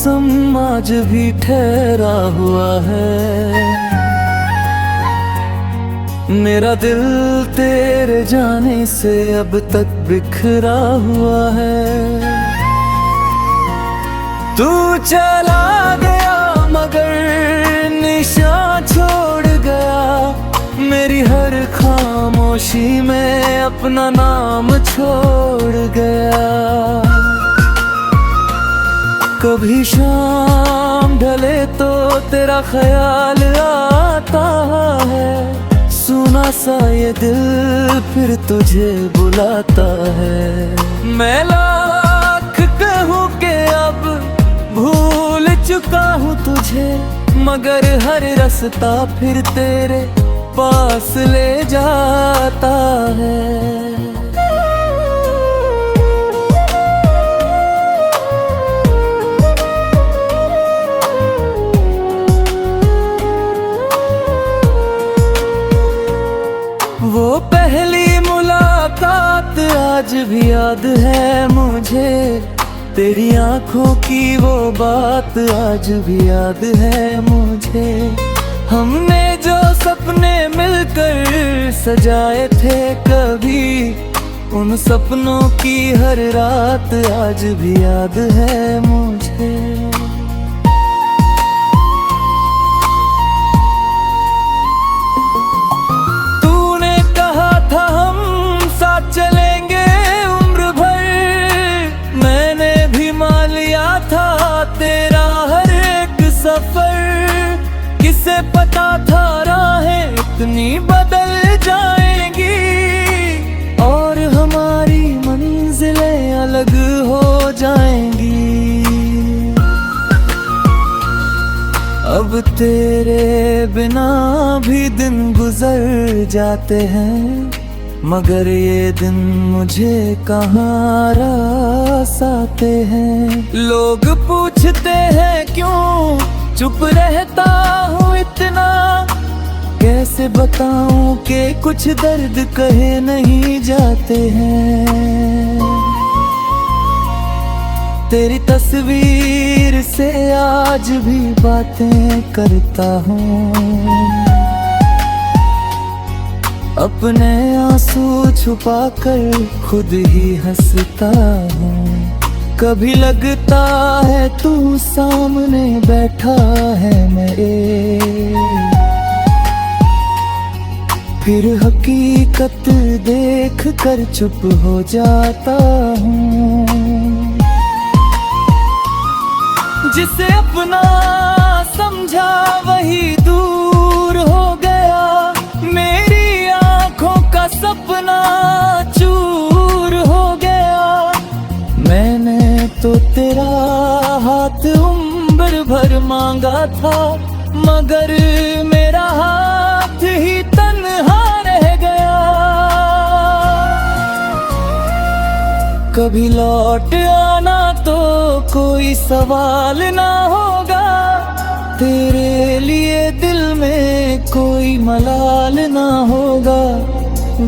मौसम आज भी ठहरा हुआ है। मेरा दिल तेरे जाने से अब तक बिखरा हुआ है। तू चला गया मगर निशान छोड़ गया। मेरी हर खामोशी में अपना नाम छोड़ गया। कभी शाम ढले तो तेरा ख्याल आता है। सुना सा ये दिल फिर तुझे बुलाता है। मैं लाख कहूँ कि अब भूल चुका हूँ तुझे, मगर हर रास्ता फिर तेरे पास ले जाता है। वो पहली मुलाकात आज भी याद है मुझे। तेरी आंखों की वो बात आज भी याद है मुझे। हमने जो सपने मिलकर सजाए थे कभी, उन सपनों की हर रात आज भी याद है मुझे। चलेंगे उम्र भर, मैंने भी मान लिया था तेरा हर एक सफर। किसे पता था राहें इतनी बदल जाएंगी और हमारी मंजिलें अलग हो जाएंगी। अब तेरे बिना भी दिन गुजर जाते हैं, मगर ये दिन मुझे कहाँ रास आते हैं। लोग पूछते हैं क्यों चुप रहता हूँ इतना, कैसे बताऊँ कि कुछ दर्द कहे नहीं जाते हैं। तेरी तस्वीर से आज भी बातें करता हूँ। अपने आंसू छुपा कर खुद ही हंसता हूँ। कभी लगता है तू सामने बैठा है मेरे, फिर हकीकत देख कर चुप हो जाता हूँ। जिसे अपना समझा वही दूर हो गया। मेरी का सपना चूर हो गया। मैंने तो तेरा हाथ उम्र भर मांगा था, मगर मेरा हाथ ही तन्हा रह गया। कभी लौट आना तो कोई सवाल ना होगा। तेरे लिए दिल में कोई मलाल ना होगा।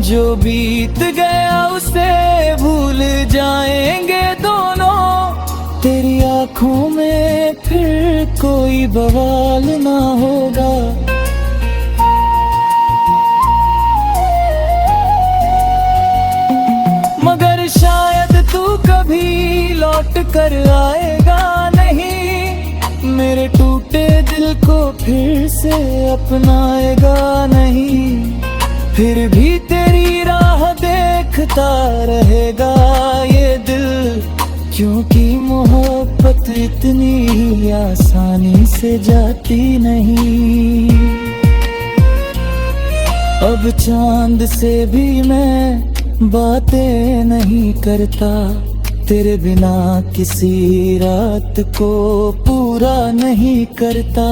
जो बीत गया उसे भूल जाएंगे दोनों। तेरी आंखों में फिर कोई बवाल ना होगा। मगर शायद तू कभी लौट कर आएगा नहीं। मेरे टूटे दिल को फिर से अपनाएगा नहीं। फिर भी तेरी राह देखता रहेगा ये दिल, क्योंकि मोहब्बत इतनी आसानी से जाती नहीं। अब चांद से भी मैं बातें नहीं करता। तेरे बिना किसी रात को पूरा नहीं करता।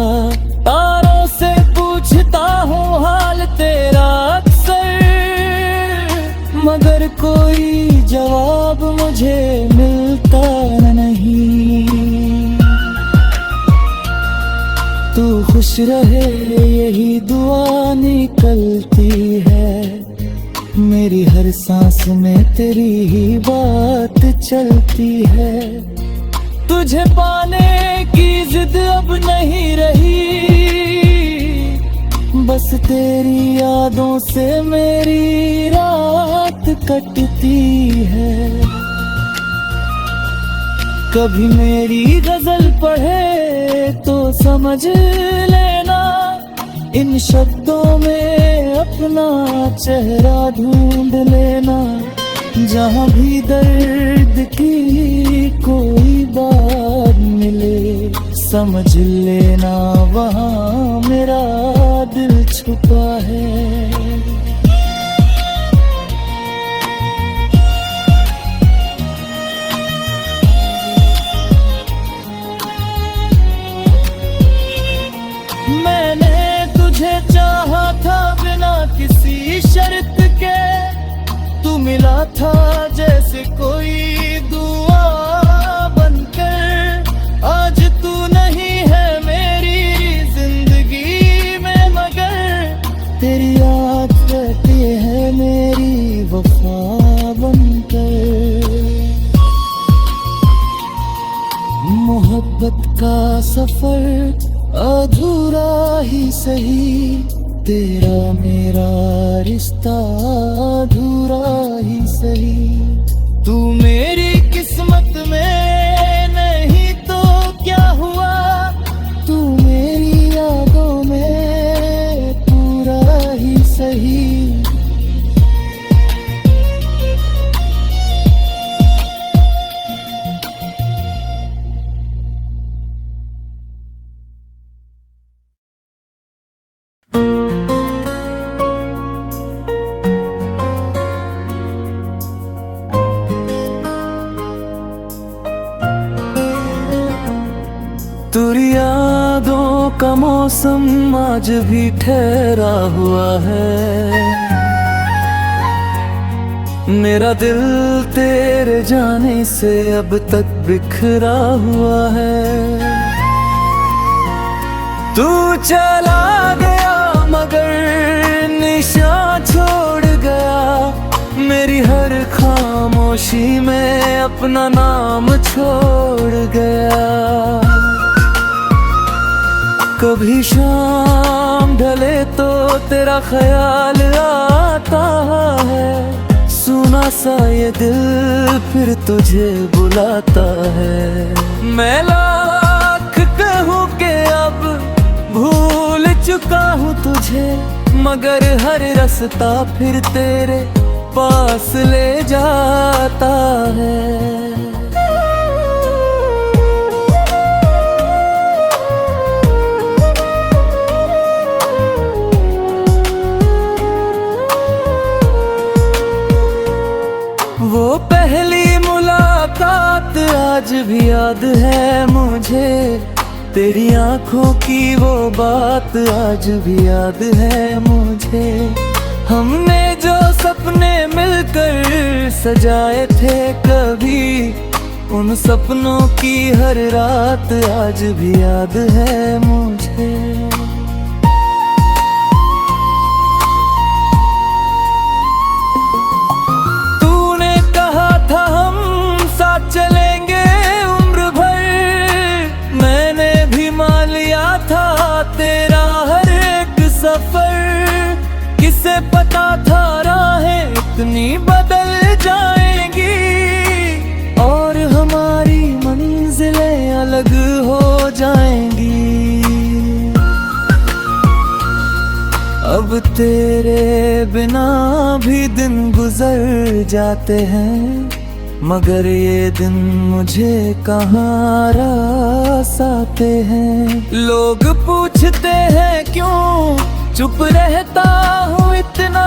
तारों से पूछता हूँ हाल तेरा अक्सर, मगर कोई जवाब मुझे मिलता नहीं। तू खुश रहे यही दुआ निकलती है। मेरी हर सांस में तेरी ही बात चलती है। तुझे पाने की जिद अब नहीं रही, बस तेरी यादों से मेरी रात कटती है। कभी मेरी गजल पढ़े तो समझ लेना, इन शब्दों में अपना चेहरा ढूंढ लेना। जहाँ भी दर्द की कोई बात मिले, समझ लेना वहाँ मेरा दिल छुपा है। मैंने तुझे चाहा था बिना किसी शर्त के, तू मिला था जैसे कोई दुआ बनकर। आज तू नहीं है मेरी जिंदगी में, मगर तेरी याद रहती है मेरी वफा बनकर। मोहब्बत का सफर अधूरा ही सही, तेरा मेरा रिश्ता अधूरा ही सही। तू मेरी किस्मत में नहीं तो क्या हुआ, तू मेरी यादों में पूरा ही सही। तेरी यादों का मौसम आज भी ठहरा हुआ है, मेरा दिल तेरे जाने से अब तक बिखरा हुआ है। तू चला गया मगर निशान छोड़ गया, मेरी हर खामोशी में अपना नाम छोड़ गया। कभी शाम ढले तो तेरा ख्याल आता है, सुना सा ये दिल फिर तुझे बुलाता है। मैं लाख कहूँ कि अब भूल चुका हूँ तुझे, मगर हर रास्ता फिर तेरे पास ले जाता है। वो पहली मुलाकात आज भी याद है मुझे, तेरी आंखों की वो बात आज भी याद है मुझे। हमने जो सपने मिलकर सजाए थे कभी, उन सपनों की हर रात आज भी याद है मुझे। चलेंगे उम्र भर, मैंने भी मान लिया था तेरा हर एक सफर। किसे पता था राहें इतनी बदल जाएंगी, और हमारी मंजिलें अलग हो जाएंगी। अब तेरे बिना भी दिन गुजर जाते हैं, मगर ये दिन मुझे कहाँ रास आते हैं। लोग पूछते हैं क्यों चुप रहता हूँ इतना,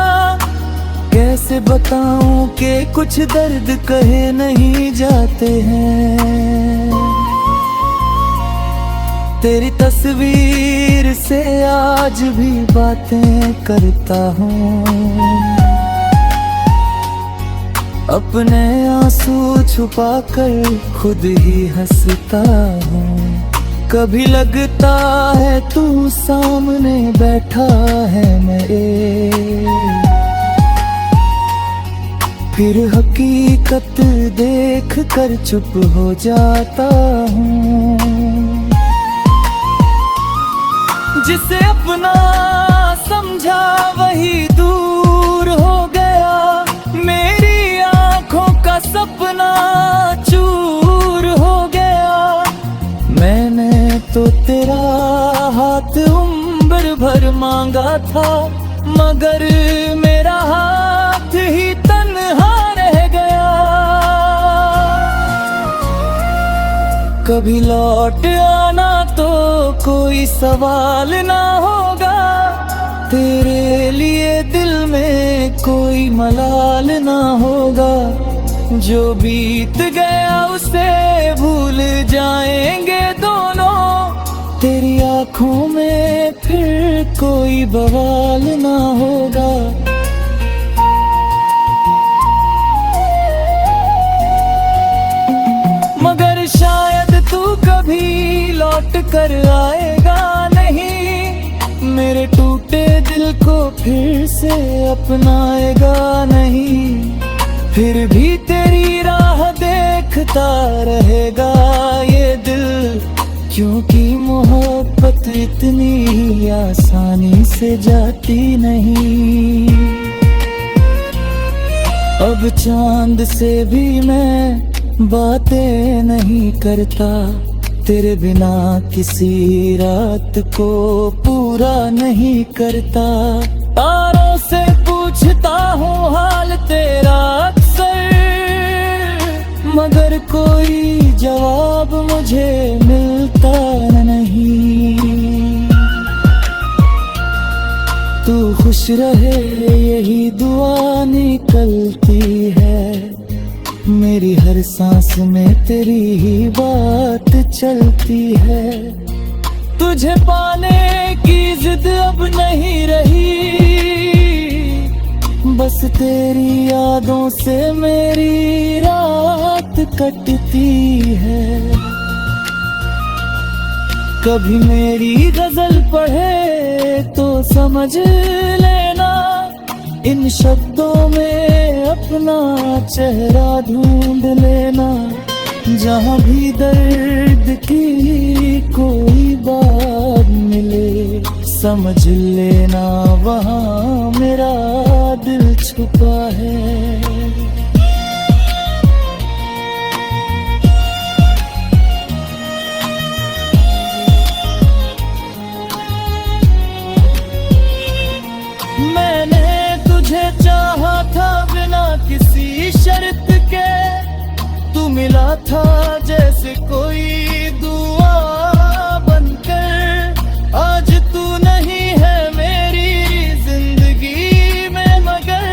कैसे बताऊं कि कुछ दर्द कहे नहीं जाते हैं। तेरी तस्वीर से आज भी बातें करता हूँ, अपने आंसू छुपा कर खुद ही हंसता हूँ। कभी लगता है तू सामने बैठा है मेरे, फिर हकीकत देख कर चुप हो जाता हूँ। जिसे अपना समझा वही दूर हो गया, मेरी आंखों का सपना चूर हो गया। मैंने तो तेरा हाथ उम्र भर मांगा था, मगर मेरा हाथ ही तन्हा रह गया। कभी लौट आना तो कोई सवाल ना होगा, तेरे लिए दिल में कोई मलाल ना होगा। जो बीत गया उसे भूल जाएंगे दोनों, तेरी आंखों में फिर कोई बवाल ना होगा। मगर शायद तू कभी लौट कर आएगा नहीं, मेरे टूटे दिल को फिर से अपनाएगा नहीं। फिर भी तेरी राह देखता रहेगा ये दिल, क्योंकि मोहब्बत इतनी आसानी से जाती नहीं। अब चांद से भी मैं बातें नहीं करता, तेरे बिना किसी रात को पूरा नहीं करता। तारों से पूछता हूँ हाल तेरा अक्सर, मगर कोई जवाब मुझे मिलता नहीं। तू खुश रहे यही दुआ निकलती है, मेरी हर सांस में तेरी ही बात चलती है। तुझे पाने की जिद अब नहीं रही, बस तेरी यादों से मेरी रात कटती है। कभी मेरी गजल पढ़े तो समझ लेना, इन शब्दों में अपना चेहरा ढूंढ लेना। जहाँ भी दर्द की कोई बात मिले, समझ लेना वहाँ मेरा दिल छुपा है। मैंने तुझे चाहा था बिना किसी शर्त के, तू मिला था जैसे कोई दुआ बनकर। आज तू नहीं है मेरी जिंदगी में, मगर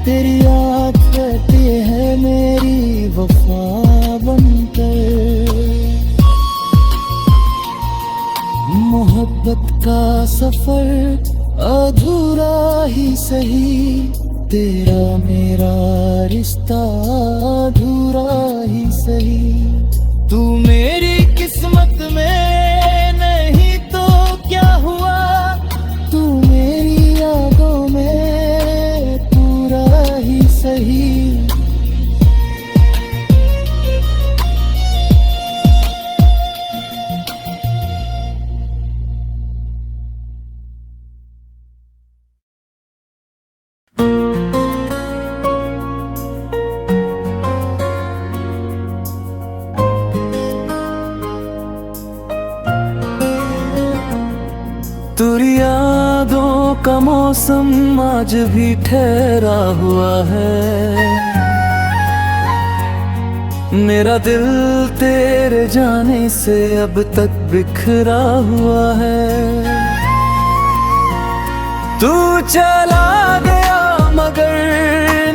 तेरी याद रहती है मेरी वफा बनकर। मोहब्बत का सफर अधूरा ही सही, तेरा मेरा रिश्ता अधूरा ही सही। तू मेरी किस्मत में नहीं तो क्या हुआ, तू मेरी यादों में पूरा ही सही। तेरी यादों का मौसम आज भी ठहरा हुआ है, मेरा दिल तेरे जाने से अब तक बिखरा हुआ है। तू चला गया मगर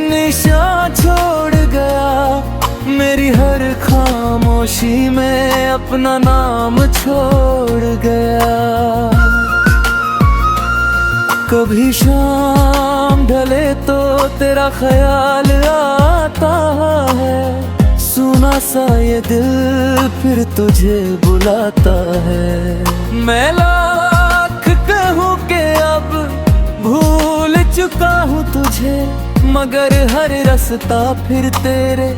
निशान छोड़ गया, मेरी हर खामोशी में अपना नाम छोड़ गया। कभी शाम ढले तो तेरा ख्याल आता है, सुना सा ये दिल फिर तुझे बुलाता है। मैं लाख कहूँ कि अब भूल चुका हूँ तुझे, मगर हर रास्ता फिर तेरे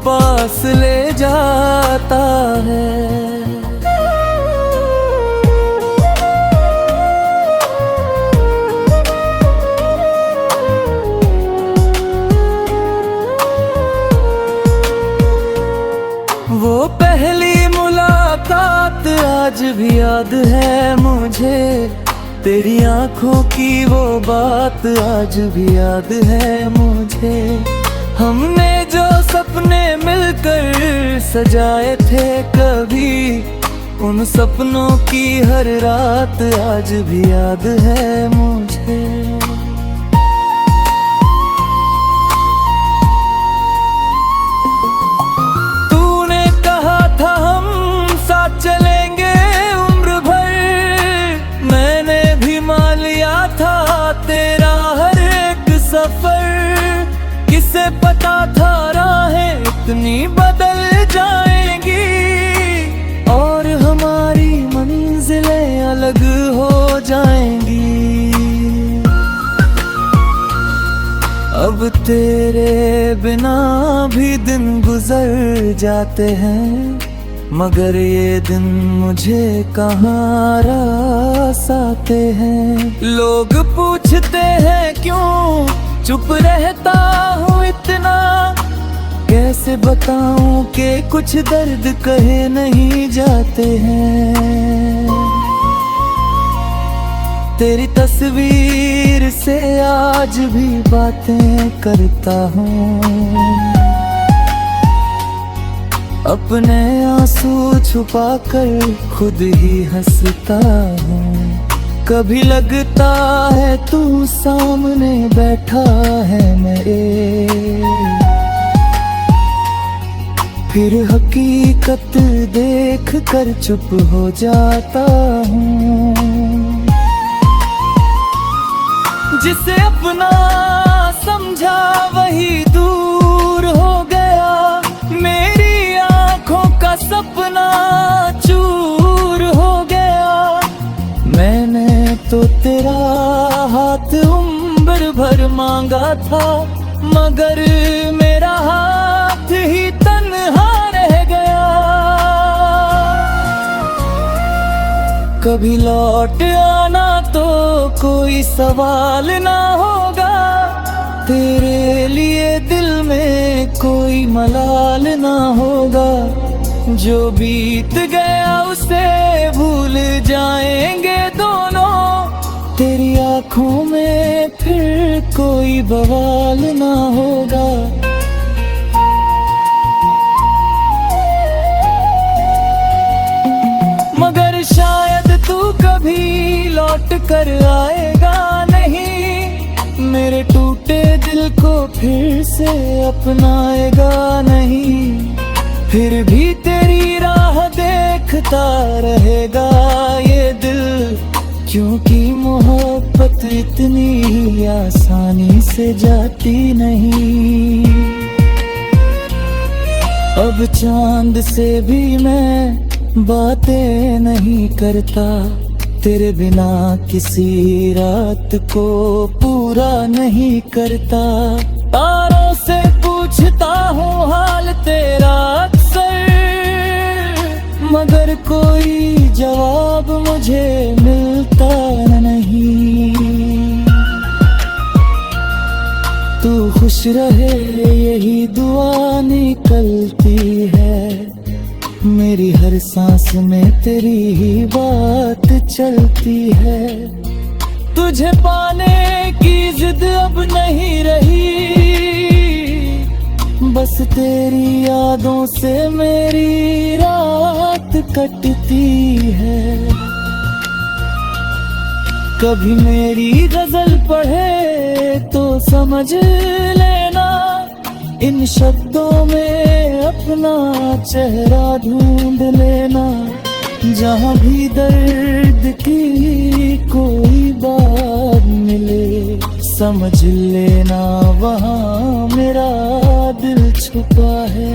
पास ले जाता है। वो पहली मुलाकात आज भी याद है मुझे, तेरी आंखों की वो बात आज भी याद है मुझे। हमने जो सपने मिलकर सजाए थे कभी, उन सपनों की हर रात आज भी याद है मुझे। तूने कहा था हम साथ चलेंगे उम्र भर, मैंने भी मान लिया था तेरा हर एक सफर। किसे पता था राहें इतनी बदल जाएंगी, और हमारी मंजिलें अलग हो जाएंगी। अब तेरे बिना भी दिन गुजर जाते हैं, मगर ये दिन मुझे कहाँ रास आते हैं। लोग पूछते हैं क्यों चुप रहता हूँ इतना, कैसे बताऊं कि कुछ दर्द कहे नहीं जाते हैं। तेरी तस्वीर से आज भी बातें करता हूँ, अपने आंसू छुपा कर खुद ही हंसता हूँ। कभी लगता है तू सामने बैठा है मेरे, फिर हकीकत देख कर चुप हो जाता हूँ। जिसे अपना समझा वही दूर हो गया, मेरी आंखों का सपना चूर हो गया। मैंने तो तेरा हाथ उम्र भर मांगा था, मगर मेरा हाथ ही तन्हा रह गया। कभी लौट आना तो कोई सवाल ना होगा, तेरे लिए दिल में कोई मलाल ना होगा। जो बीत गया उसे भूल जाएंगे दोनों, तेरी आंखों में फिर कोई बवाल ना होगा। मगर शायद तू कभी लौट कर आएगा नहीं, मेरे टूटे दिल को फिर से अपनाएगा नहीं। फिर भी तेरी राह देखता रहेगा ये दिल, क्योंकि मोहब्बत इतनी आसानी से जाती नहीं। अब चांद से भी मैं बातें नहीं करता, तेरे बिना किसी रात को पूरा नहीं करता। तारों से पूछता हूँ हाल तेरा अक्सर, मगर कोई जवाब मुझे मिलता नहीं। तू खुश रहे यही दुआ निकलती है, मेरी हर सांस में तेरी ही बात चलती है। तुझे पाने की जिद अब नहीं रही, बस तेरी यादों से मेरी रात कटती है। कभी मेरी गजल पढ़े तो समझ लेना, इन शब्दों में अपना चेहरा ढूंढ लेना। जहाँ भी दर्द की कोई बात मिले, समझ लेना वहाँ मेरा दिल छुपा है।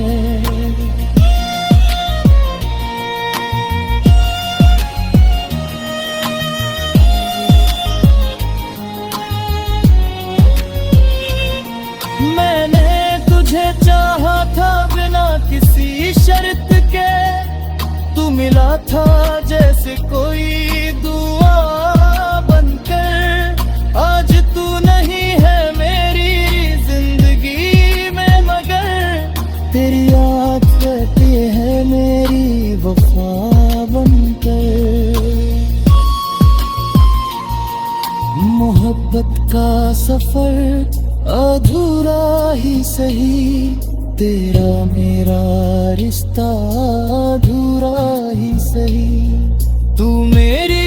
था जैसे कोई दुआ बनकर, आज तू नहीं है मेरी जिंदगी में, मगर तेरी याद रहती है मेरी वफा बनकर। मोहब्बत का सफर अधूरा ही सही, तेरा मेरा रिश्ता अधूरा ही सही। तू मेरी